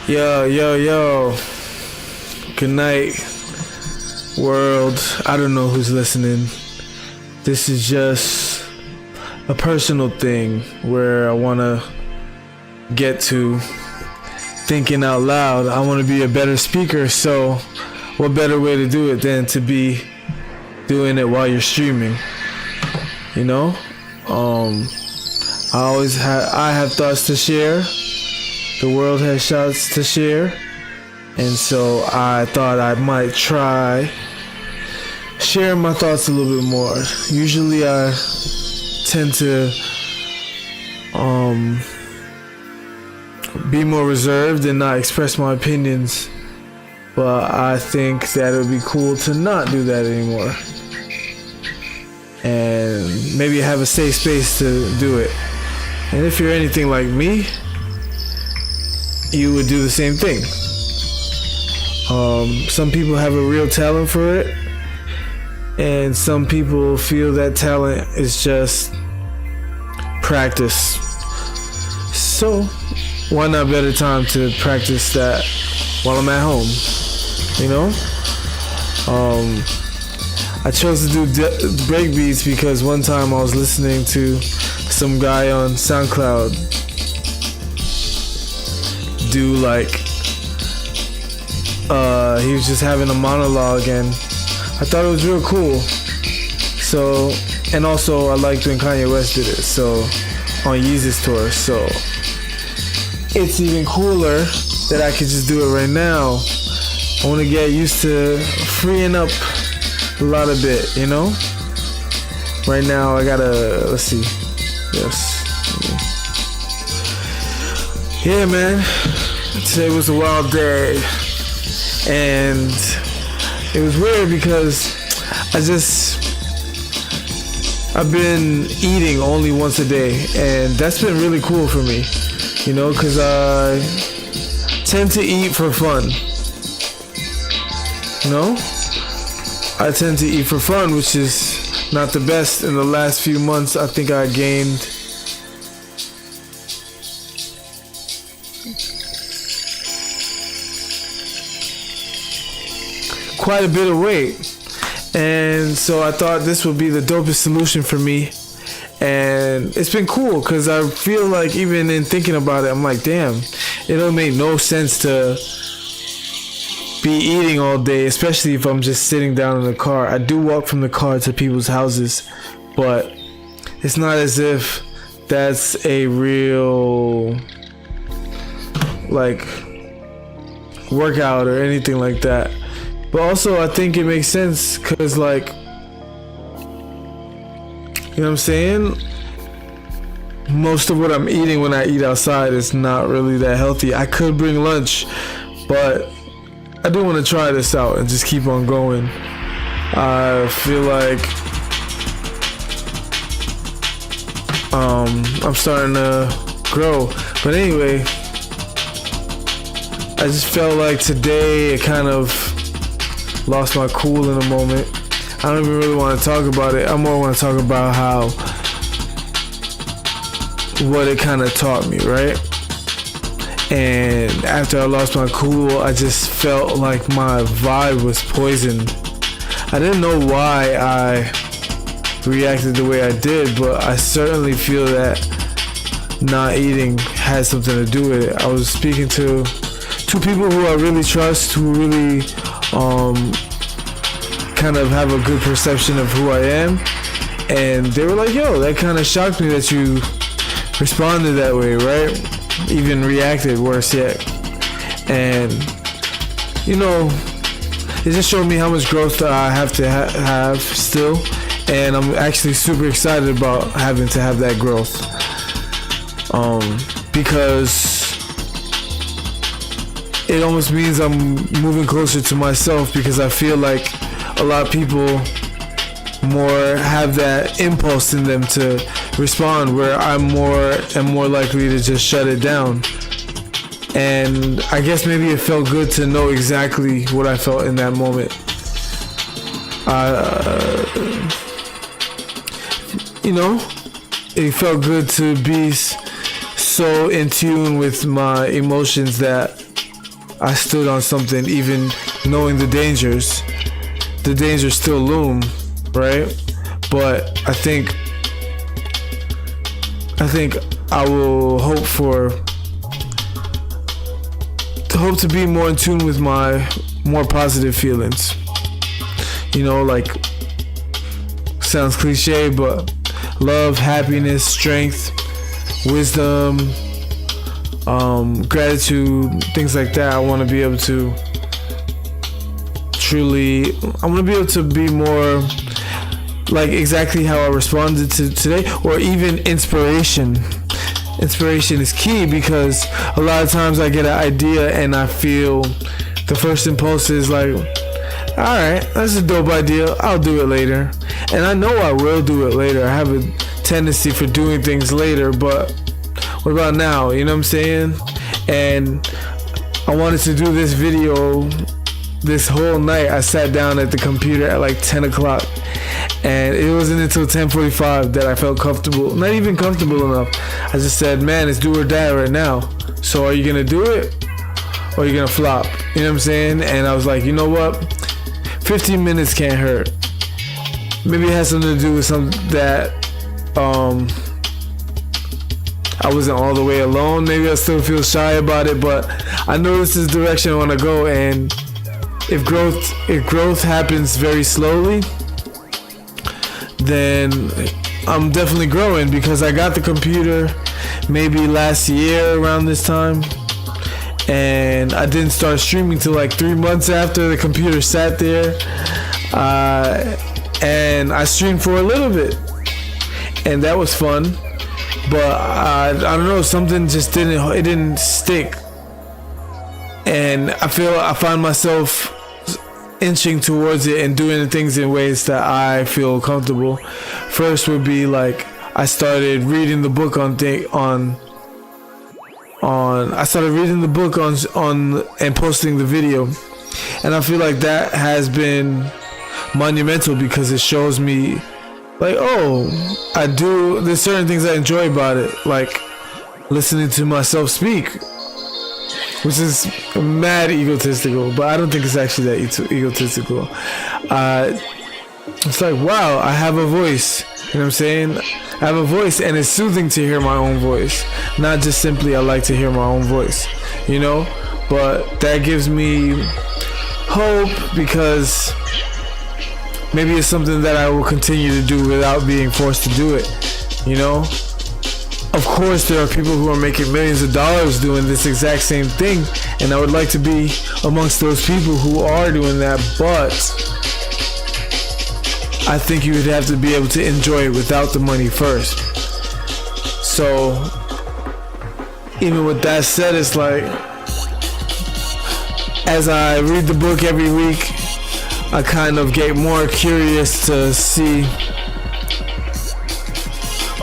Yo, yo, yo. Good night, world. I don't know who's listening. This is just a personal thing where I want to get to thinking out loud. I want to be a better speaker, so what better way to do it than to be doing it while you're streaming? You know? I have thoughts to share. The world has shots to share. And so I thought I might try sharing my thoughts a little bit more. Usually I tend to be more reserved and not express my opinions. But I think that it would be cool to not do that anymore. And maybe have a safe space to do it. And if you're anything like me, you would do the same thing. Some people have a real talent for it, and some people feel that talent is just practice. So why not better time to practice that while I'm at home, you know? I chose to do break beats because one time I was listening to some guy on SoundCloud do he was just having a monologue, and I thought it was real cool. So, and also I liked when Kanye West did it, so on Yeezus tour. So it's even cooler that I could just do it right now. I want to get used to freeing up a lot of bit, you know? Right now I gotta, let's see. Yes. Yeah, man. Today was a wild day. And it was weird because I've been eating only once a day, and that's been really cool for me, you know, because I tend to eat for fun, you know? I tend to eat for fun, which is not the best. In the last few months, I think I gained quite a bit of weight, and so I thought this would be the dopest solution for me. And it's been cool because I feel like even in thinking about it, I'm like, damn, it don't make no sense to be eating all day, especially if I'm just sitting down in the car. I do walk from the car to people's houses, but it's not as if that's a real like workout or anything like that. But also I think it makes sense because, like, you know what I'm saying? Most of what I'm eating when I eat outside is not really that healthy. I could bring lunch, but I do want to try this out and just keep on going. I feel like I'm starting to grow. But anyway, I just felt like today it kind of lost my cool in a moment. I don't even really want to talk about it. I more want to talk about what it kind of taught me, right? And after I lost my cool, I just felt like my vibe was poisoned. I didn't know why I reacted the way I did, but I certainly feel that not eating had something to do with it. I was speaking to two people who I really trust, who really kind of have a good perception of who I am, and they were like, yo, that kind of shocked me that you responded that way, right? Even reacted, worse yet. And you know, it just showed me how much growth I have to have still, and I'm actually super excited about having to have that growth, because it almost means I'm moving closer to myself, because I feel like a lot of people more have that impulse in them to respond, where I'm more likely to just shut it down. And I guess maybe it felt good to know exactly what I felt in that moment. You know, it felt good to be so in tune with my emotions that I stood on something, even knowing the dangers. The dangers still loom, right? But I think I will hope to be more in tune with my more positive feelings. You know, like, sounds cliche, but love, happiness, strength, wisdom, gratitude, things like that. I want to be able to be more like exactly how I responded to today, or even inspiration. Inspiration is key, because a lot of times I get an idea and I feel the first impulse is like, alright, that's a dope idea, I'll do it later. And I know I will do it later. I have a tendency for doing things later, but what about now? You know what I'm saying? And I wanted to do this video this whole night. I sat down at the computer at like 10 o'clock, and it wasn't until 10:45 that I felt comfortable. Not even comfortable enough. I just said, man, it's do or die right now. So are you gonna do it, or are you gonna flop? You know what I'm saying? And I was like, you know what? 15 minutes can't hurt. Maybe it has something to do with something that I wasn't all the way alone. Maybe I still feel shy about it, but I know this is the direction I want to go. And if growth happens very slowly, then I'm definitely growing, because I got the computer maybe last year around this time, and I didn't start streaming till like 3 months after the computer sat there, and I streamed for a little bit, and that was fun. But I don't know, something just didn't stick, and I find myself inching towards it and doing the things in ways that I feel comfortable. First would be like, I started reading the book on and posting the video, and I feel like that has been monumental, because it shows me like, oh, there's certain things I enjoy about it, like listening to myself speak, which is mad egotistical, but I don't think it's actually that egotistical. It's like, wow, I have a voice. You know what I'm saying? I have a voice, and it's soothing to hear my own voice. Not just simply I like to hear my own voice, you know? But that gives me hope, because maybe it's something that I will continue to do without being forced to do it, you know? Of course, there are people who are making millions of dollars doing this exact same thing, and I would like to be amongst those people who are doing that, but I think you would have to be able to enjoy it without the money first. So, even with that said, it's like, as I read the book every week, I kind of get more curious to see,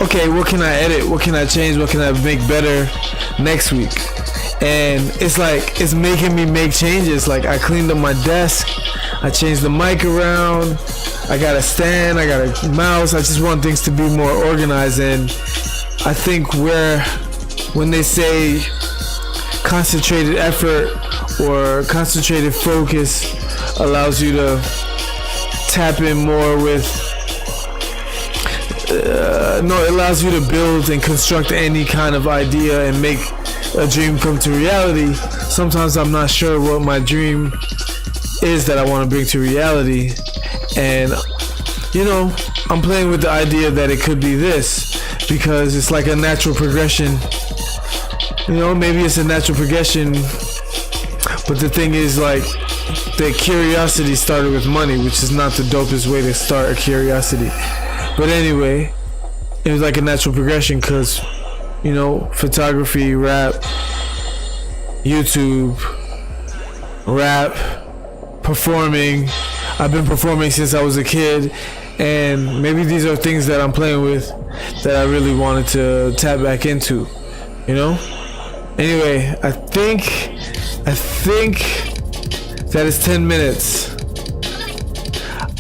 okay, what can I edit? What can I change? What can I make better next week? And it's like, it's making me make changes. Like, I cleaned up my desk, I changed the mic around, I got a stand, I got a mouse. I just want things to be more organized. And I think when they say concentrated effort or concentrated focus allows you to tap in more with it allows you to build and construct any kind of idea and make a dream come to reality. Sometimes I'm not sure what my dream is that I want to bring to reality, and you know, I'm playing with the idea that it could be this, because it's like a natural progression. You know, maybe it's a natural progression, but the thing is, like, the curiosity started with money, which is not the dopest way to start a curiosity. But anyway, it was like a natural progression, because, you know, photography, rap, YouTube, rap, performing. I've been performing since I was a kid, and maybe these are things that I'm playing with that I really wanted to tap back into, you know? Anyway, I think that is 10 minutes.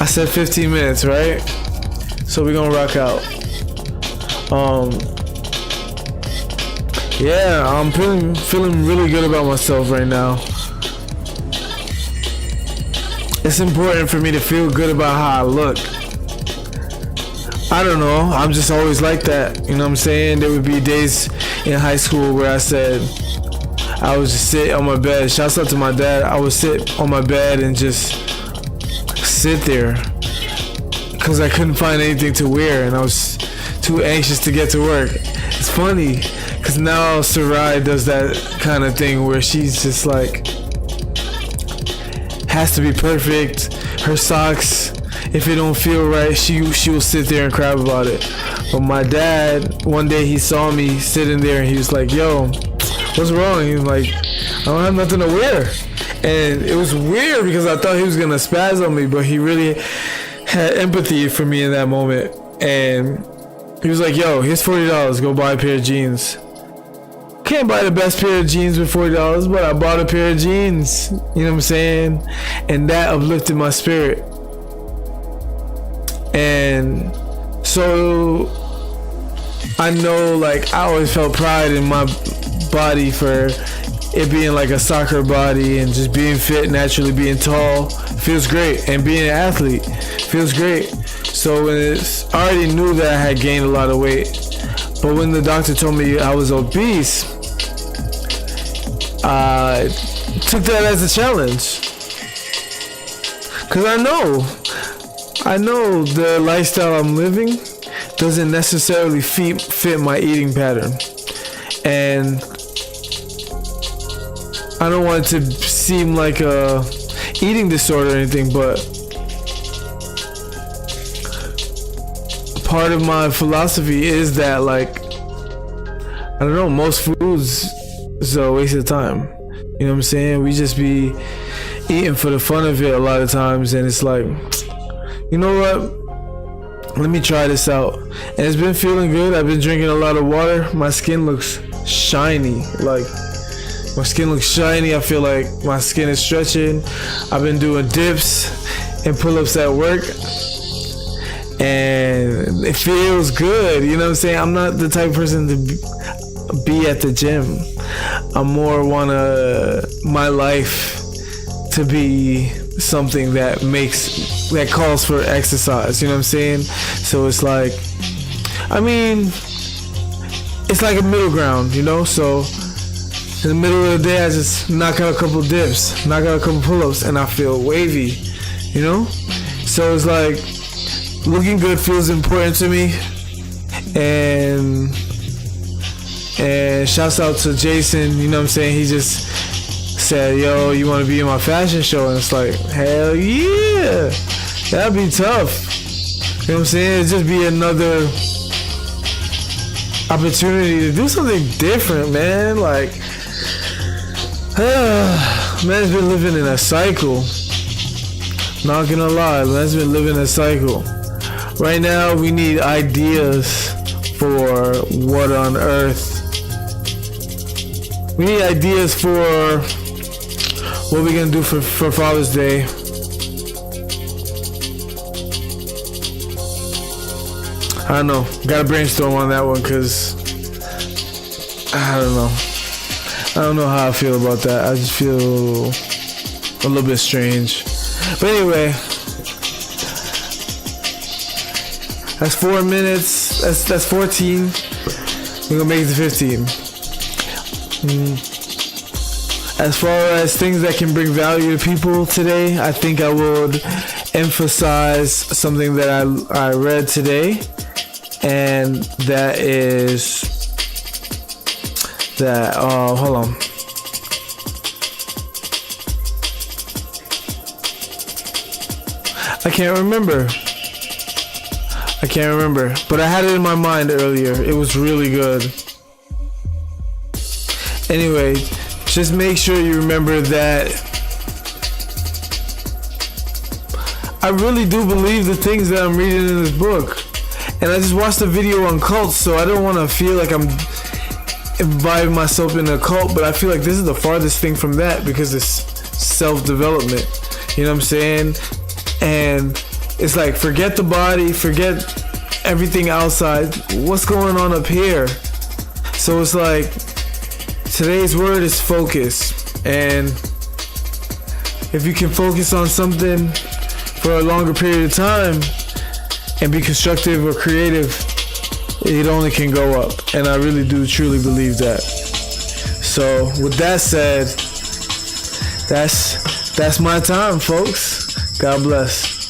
I said 15 minutes, right? So we're gonna rock out. Yeah, I'm feeling really good about myself right now. It's important for me to feel good about how I look. I don't know, I'm just always like that. You know what I'm saying? There would be days in high school where I said I would just sit on my bed. Shouts out to my dad. I would sit on my bed and just sit there because I couldn't find anything to wear and I was too anxious to get to work. It's funny because now Sarai does that kind of thing where she's just like has to be perfect. Her socks, if it don't feel right, she will sit there and cry about it. But my dad, one day he saw me sitting there and he was like, yo, what's wrong? He was like, I don't have nothing to wear. And it was weird because I thought he was gonna spaz on me, but he really had empathy for me in that moment. And he was like, yo, here's $40, go buy a pair of jeans. Can't buy the best pair of jeans with $40, but I bought a pair of jeans. You know what I'm saying? And that uplifted my spirit. And so I know, like, I always felt pride in my body for it being like a soccer body and just being fit, naturally being tall feels great, and being an athlete feels great. So when I already knew that I had gained a lot of weight, but when the doctor told me I was obese, I took that as a challenge. Cause I know the lifestyle I'm living doesn't necessarily fit my eating pattern. And I don't want it to seem like a eating disorder or anything, but part of my philosophy is that, like, I don't know, most foods is a waste of time. You know what I'm saying? We just be eating for the fun of it a lot of times, and it's like, you know what? Let me try this out. And it's been feeling good. I've been drinking a lot of water. My skin looks shiny. Like, my skin looks shiny. I feel like my skin is stretching. I've been doing dips and pull-ups at work, and it feels good. You know what I'm saying? I'm not the type of person to be at the gym. I more want my life to be something that calls for exercise. You know what I'm saying? So it's like, I mean, it's like a middle ground, you know? So in the middle of the day, I just knock out a couple dips, knock out a couple pull-ups, and I feel wavy, you know? So it's like, looking good feels important to me. And shouts out to Jason, you know what I'm saying? He just said, yo, you want to be in my fashion show? And it's like, hell yeah, that'd be tough. You know what I'm saying? It'd just be another opportunity to do something different, man. Like, man's been living in a cycle. Not gonna lie, man's been living a cycle. Right now, we need ideas for what on earth. We need ideas for what we're gonna do for Father's Day. I don't know. Gotta brainstorm on that one, because I don't know. I don't know how I feel about that. I just feel a little bit strange. But anyway, that's 4 minutes. That's 14. We're gonna make it to 15. As far as things that can bring value to people today, I think I would emphasize something that I read today, and that is that, hold on. I can't remember, but I had it in my mind earlier. It was really good. Anyway, just make sure you remember that I really do believe the things that I'm reading in this book. And I just watched a video on cults, so I don't want to feel like I'm inviting myself in a cult, but I feel like this is the farthest thing from that, because it's self-development. You know what I'm saying? And it's like, forget the body, forget everything outside. What's going on up here? So it's like, Today's word is focus. And if you can focus on something for a longer period of time and be constructive or creative, it only can go up. And I really do truly believe that. So with that said, that's my time, folks. God bless.